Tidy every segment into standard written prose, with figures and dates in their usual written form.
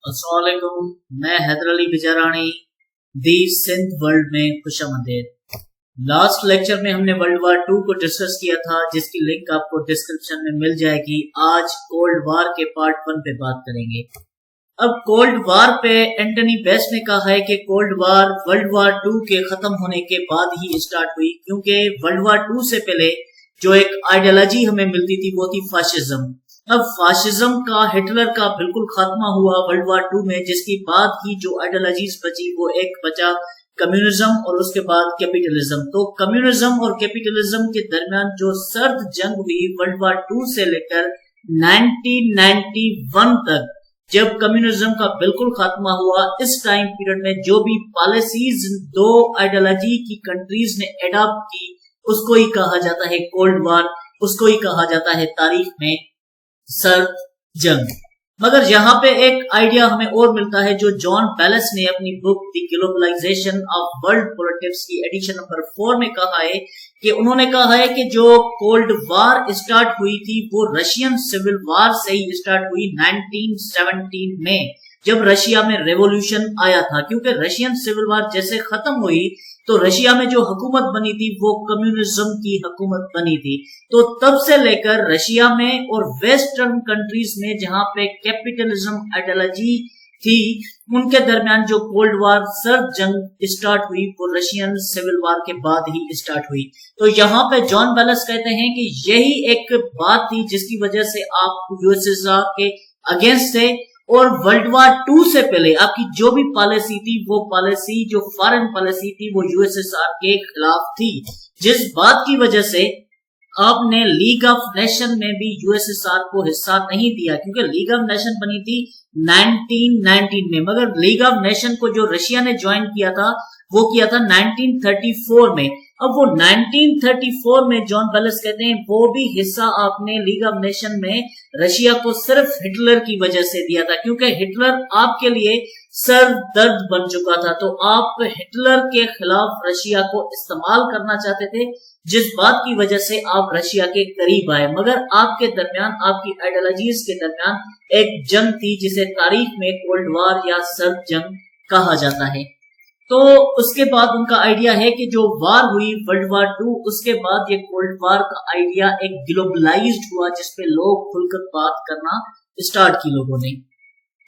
अस्सलाम वालेकुम। मैं हैदर अली बिजारानी दी सिंध वर्ल्ड में खुशामदीद। लास्ट लेक्चर में हमने वर्ल्ड वार 2 को डिस्कस किया था, जिसकी लिंक आपको डिस्क्रिप्शन में मिल जाएगी। आज कोल्ड वार के पार्ट 1 पे बात करेंगे। अब कोल्ड वार पे एंटनी बेस्ट ने कहा है कि कोल्ड वार वर्ल्ड वार 2 के खत्म होने के बाद ही स्टार्ट हुई, क्योंकि वर्ल्ड वार 2 से पहले जो एक आइडियोलॉजी हमें मिलती थी वो थी फाशिज्म। अब फाशिज्म का, हिटलर का बिल्कुल खात्मा हुआ वर्ल्ड वार 2 में, जिसकी बाद की जो आइडियोलॉजीज बची वो एक बचा कम्युनिज्म और उसके बाद कैपिटलिज्म। तो कम्युनिज्म और कैपिटलिज्म के दरमियान जो सर्द जंग हुई वर्ल्ड वार 2 से लेकर 1991 तक, जब कम्युनिज्म का बिल्कुल खात्मा हुआ, इस टाइम पीरियड में जो भी पॉलिसीज दो आइडियोलॉजी की कंट्रीज ने एडॉप्ट की, उसको ही कहा जाता है कोल्ड वार, उसको ही कहा जाता है तारीख में सर्द जंग। मगर यहाँ पे एक आइडिया हमें और मिलता है जो जॉन बेलिस ने अपनी book the globalization of world politics की एडिशन नंबर 4 में कहा है कि उन्होंने कहा है कि जो कोल्ड वार स्टार्ट हुई थी वो रशियन सिविल वार से ही स्टार्ट हुई 1917 में, जब रशिया में रेवोल्यूशन आया था। क्योंकि रशियन सिविल वार जैसे खत्म हुई तो रशिया में जो हुकूमत बनी थी वो कम्युनिज्म की हुकूमत बनी थी। तो तब से लेकर रशिया में और वेस्टर्न कंट्रीज में जहां पे कैपिटलिज्म आइडियोलॉजी थी, उनके दरमियान जो कोल्ड वार सर्द जंग स्टार्ट हुई वो रशियन सिविल वार के बाद ही स्टार्ट हुई। तो यहाँ पे जॉन बेलिस कहते हैं कि यही एक बात थी जिसकी वजह से आप यूएसएसआर के अगेंस्ट थे, और वर्ल्ड वार 2 से पहले आपकी जो भी पॉलिसी थी वो पॉलिसी, जो फॉरेन पॉलिसी थी, वो यूएसएसआर के खिलाफ थी, जिस बात की वजह से आपने लीग ऑफ नेशन में भी यूएसएसआर को हिस्सा नहीं दिया, क्योंकि लीग ऑफ नेशन बनी थी 1919 में, मगर लीग ऑफ नेशन को जो रशिया ने ज्वाइन किया था वो किया था 1934 में। अब वो 1934 में जॉन बेलिस कहते हैं वो भी हिस्सा आपने लीग ऑफ नेशन में रशिया को सिर्फ हिटलर की वजह से दिया था, क्योंकि हिटलर आपके लिए सर दर्द बन चुका था। तो आप हिटलर के खिलाफ रशिया को इस्तेमाल करना चाहते थे, जिस बात की वजह से आप रशिया के करीब आए। मगर आपके दरमियान, आपकी आइडियोलॉजीज के दरमियान एक जंग थी जिसे तारीख में कोल्ड वार या सर्द जंग कहा जाता है। तो उसके बाद उनका आइडिया है कि जो वार हुई वर्ल्ड वार 2, उसके बाद ये कोल्ड वार का आइडिया एक ग्लोबलाइज्ड हुआ, जिसपे लोग खुलकर बात करना स्टार्ट की लोगों ने।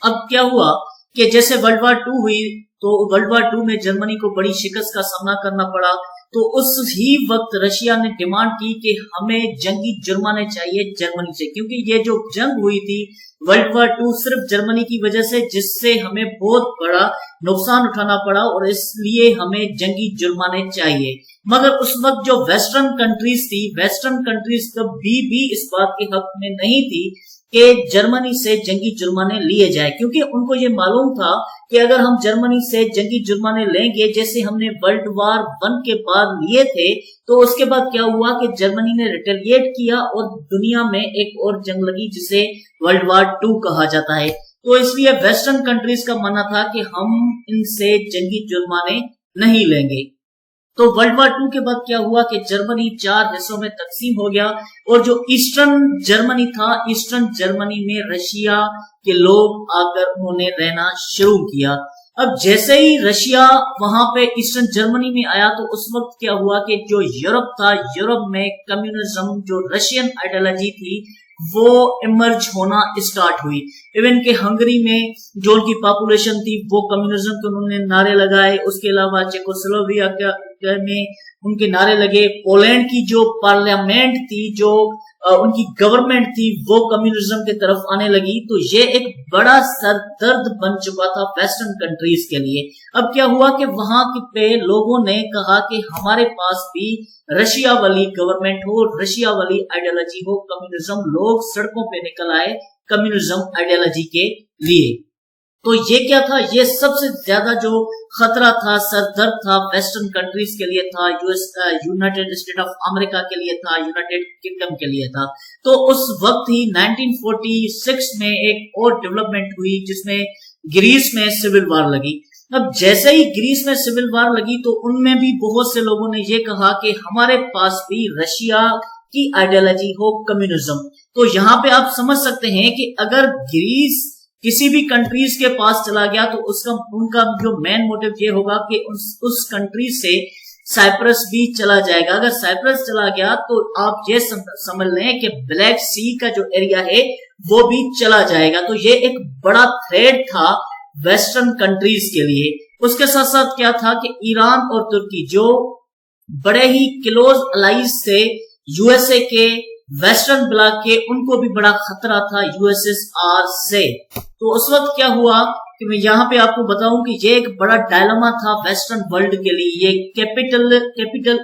अब क्या हुआ कि जैसे वर्ल्ड वार 2 हुई तो वर्ल्ड वार 2 में जर्मनी को बड़ी शिकस्त का सामना करना पड़ा। तो उस ही वक्त रशिया ने डिमांड की कि हमें जंगी जुर्माने चाहिए जर्मनी से, क्योंकि ये जो जंग हुई थी वर्ल्ड वार 2 सिर्फ जर्मनी की वजह से, जिससे हमें बहुत बड़ा नुकसान उठाना पड़ा, और इसलिए हमें जंगी जुर्माने चाहिए। मगर उस वक्त जो वेस्टर्न कंट्रीज थी, वेस्टर्न कंट्रीज कभी भी इस बात के हक में नहीं थी कि जर्मनी से जंगी जुर्माने लिए जाए, क्योंकि उनको ये मालूम था कि अगर हम जर्मनी से जंगी जुर्माने लेंगे, जैसे हमने वर्ल्ड वार 1 के बाद लिए थे, तो उसके बाद क्या हुआ कि जर्मनी ने रिटेलिएट किया और दुनिया में एक और जंग लगी जिसे वर्ल्ड वार 2 कहा जाता है। तो इसलिए वेस्टर्न कंट्रीज का मानना था कि हम इनसे जंगी जुर्माने नहीं लेंगे। तो वर्ल्ड वार 2 के बाद क्या हुआ कि जर्मनी 4 हिस्सों में तकसीम हो गया, और जो ईस्टर्न जर्मनी था, ईस्टर्न जर्मनी में रशिया के लोग आकर उन्होंने रहना शुरू किया। अब जैसे ही रशिया वहां पे ईस्टर्न जर्मनी में आया तो उस वक्त क्या हुआ कि जो यूरोप था, यूरोप में कम्युनिज्म, जो रशियन आइडियोलॉजी थी, वो इमर्ज होना स्टार्ट हुई। इवन के हंगरी में जो उनकी पॉपुलेशन थी वो कम्युनिज्म के उन्होंने नारे लगाए। उसके अलावा चेकोस्लोवाकिया में उनके नारे लगे। पोलैंड की जो पार्लियामेंट थी, जो उनकी गवर्नमेंट थी, वो कम्युनिज्म की तरफ आने लगी। तो ये एक बड़ा सरदर्द बन चुका था वेस्टर्न कंट्रीज के लिए। अब क्या हुआ कि वहां पे लोगों ने कहा कि हमारे पास भी रशिया वाली गवर्नमेंट हो, रशिया वाली आइडियोलॉजी हो, कम्युनिज्म। लोग सड़कों पे निकल आए कम्युनिज्म आइडियोलॉजी के लिए। तो ये क्या था, ये सबसे ज्यादा जो खतरा था, सरदर्द था, वेस्टर्न कंट्रीज के लिए था, यूनाइटेड स्टेट ऑफ अमेरिका के लिए था, यूनाइटेड किंगडम के लिए था। तो उस वक्त ही 1946 में एक और डेवलपमेंट हुई जिसमें ग्रीस में सिविल वार लगी। अब जैसे ही ग्रीस में सिविल वार लगी तो उनमें भी बहुत से लोगों ने ये कहा कि हमारे पास भी रशिया की आइडियोलॉजी हो, कम्युनिज्म। तो यहाँ पे आप समझ सकते हैं कि अगर ग्रीस किसी भी कंट्रीज के पास चला गया तो उनका जो मेन मोटिव ये होगा कि उस कंट्री से साइप्रस भी चला जाएगा। अगर साइप्रस चला गया तो आप ये समझ लें कि ब्लैक सी का जो एरिया है वो भी चला जाएगा। तो ये एक बड़ा थ्रेट था वेस्टर्न कंट्रीज के लिए। उसके साथ साथ क्या था कि ईरान और तुर्की जो बड़े ही क्लोज अलाइज थे यूएसए के, वेस्टर्न ब्लॉक के, उनको भी बड़ा खतरा था यूएसएसआर से। तो उस वक्त क्या हुआ कि मैं यहाँ पे आपको बताऊं कि ये एक बड़ा डायलेमा था वेस्टर्न वर्ल्ड के लिए, ये कैपिटल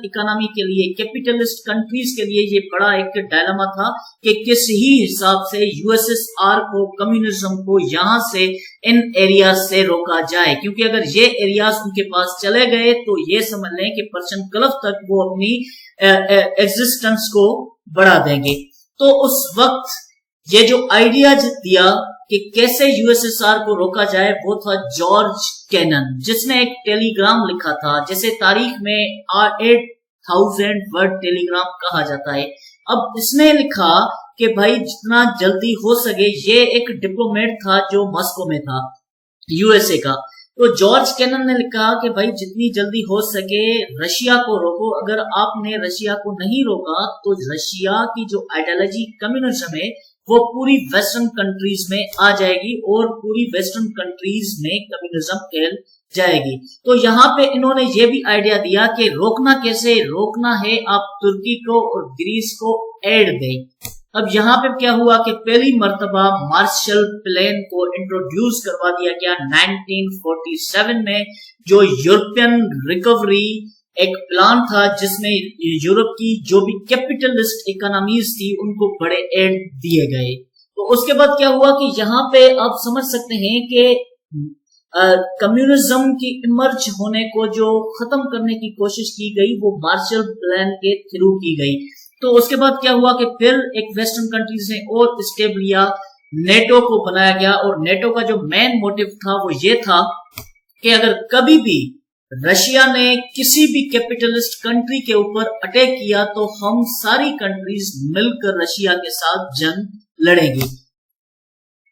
इकोनॉमी के लिए, कैपिटलिस्ट कंट्रीज के लिए ये बड़ा एक डायलेमा था कि किस ही हिसाब से यूएसएसआर को, कम्युनिज्म को यहाँ से, इन एरिया से रोका जाए। क्योंकि अगर ये एरियाज उनके पास चले गए तो ये समझ लें कि पर्शियन गल्फ तक वो अपनी एग्जिस्टेंस को बढ़ा देंगे। तो उस वक्त ये जो आइडिया दिया कि कैसे यूएसएसआर को रोका जाए वो था जॉर्ज कैनन, जिसने एक टेलीग्राम लिखा था जिसे तारीख में 8000 वर्ड टेलीग्राम कहा जाता है। अब इसने लिखा कि भाई जितना जल्दी हो सके, ये एक डिप्लोमेट था जो मॉस्को में था यूएसए का, तो जॉर्ज कैनन ने लिखा कि भाई जितनी जल्दी हो सके रशिया को रोको। अगर आपने रशिया को नहीं रोका तो रशिया की जो आइडियोलॉजी कम्युनिज्म है वो पूरी वेस्टर्न कंट्रीज में आ जाएगी और पूरी वेस्टर्न कंट्रीज में कम्युनिज्म फैल जाएगी। तो यहाँ पे इन्होंने ये भी आइडिया दिया कि रोकना कैसे, रोकना है आप तुर्की को और ग्रीस को एड दें। अब यहाँ पे क्या हुआ कि पहली मर्तबा मार्शल प्लान को इंट्रोड्यूस करवा दिया गया 1947 में, जो यूरोपियन रिकवरी एक प्लान था जिसमें यूरोप की जो भी कैपिटलिस्ट इकोनॉमीज थी उनको बड़े एड दिए गए। तो उसके बाद क्या हुआ कि यहाँ पे आप समझ सकते हैं कि कम्युनिज्म की इमर्ज होने को जो खत्म करने की कोशिश की गई वो मार्शल प्लान के थ्रू की गई। तो उसके बाद क्या हुआ कि फिर एक वेस्टर्न कंट्रीज ने और स्टेप लिया, नेटो को बनाया गया। और नेटो का जो मेन मोटिव था वो ये था कि अगर कभी भी रशिया ने किसी भी कैपिटलिस्ट कंट्री के ऊपर अटैक किया तो हम सारी कंट्रीज मिलकर रशिया के साथ जंग लड़ेंगी।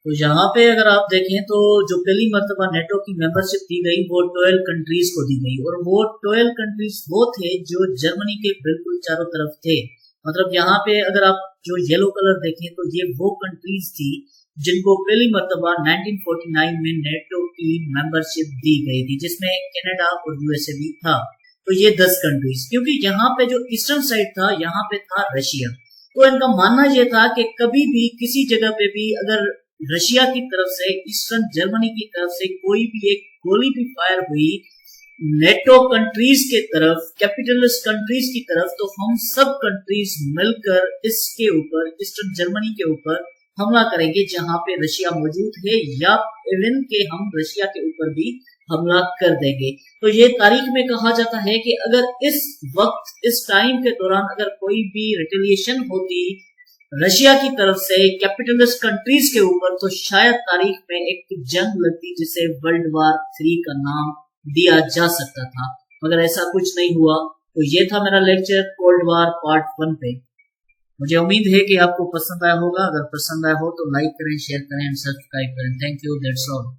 तो यहाँ पे अगर आप देखें तो जो पहली मर्तबा नेटो की मेंबरशिप दी गई वो 12 कंट्रीज को दी गई, और वो 12 कंट्रीज वो थे जो जर्मनी के बिल्कुल चारों तरफ थे। मतलब यहाँ पे अगर आप जो येलो कलर देखें तो ये वो कंट्रीज थी जिनको पहली मर्तबा 1949 में नेटो की मेंबरशिप दी गई थी, जिसमें कनाडा और यूएसए भी था। तो ये 10 कंट्रीज, क्योंकि यहाँ पे जो ईस्टर्न साइड था यहाँ पे था रशिया, तो इनका मानना ये था कि कभी भी किसी जगह पे भी अगर रशिया की तरफ से, ईस्टर्न जर्मनी की तरफ से कोई भी एक गोली भी फायर हुई नेटो कंट्रीज के तरफ, कैपिटलिस्ट कंट्रीज की तरफ, तो हम सब कंट्रीज मिलकर इसके ऊपर, ईस्टर्न जर्मनी के ऊपर हमला करेंगे जहां पे रशिया मौजूद है, या इवन के हम रशिया के ऊपर भी हमला कर देंगे। तो ये तारीख में कहा जाता है कि अगर इस वक्त, इस टाइम के दौरान अगर कोई भी रिटेलिएशन होती रशिया की तरफ से कैपिटलिस्ट कंट्रीज के ऊपर, तो शायद तारीख में एक जंग लगती जिसे वर्ल्ड वार 3 का नाम दिया जा सकता था, मगर ऐसा कुछ नहीं हुआ। तो ये था मेरा लेक्चर कोल्ड वार पार्ट 1 पे। मुझे उम्मीद है कि आपको पसंद आया होगा। अगर पसंद आया हो तो लाइक करें, शेयर करें एंड सब्सक्राइब करें। Thank you, that's all.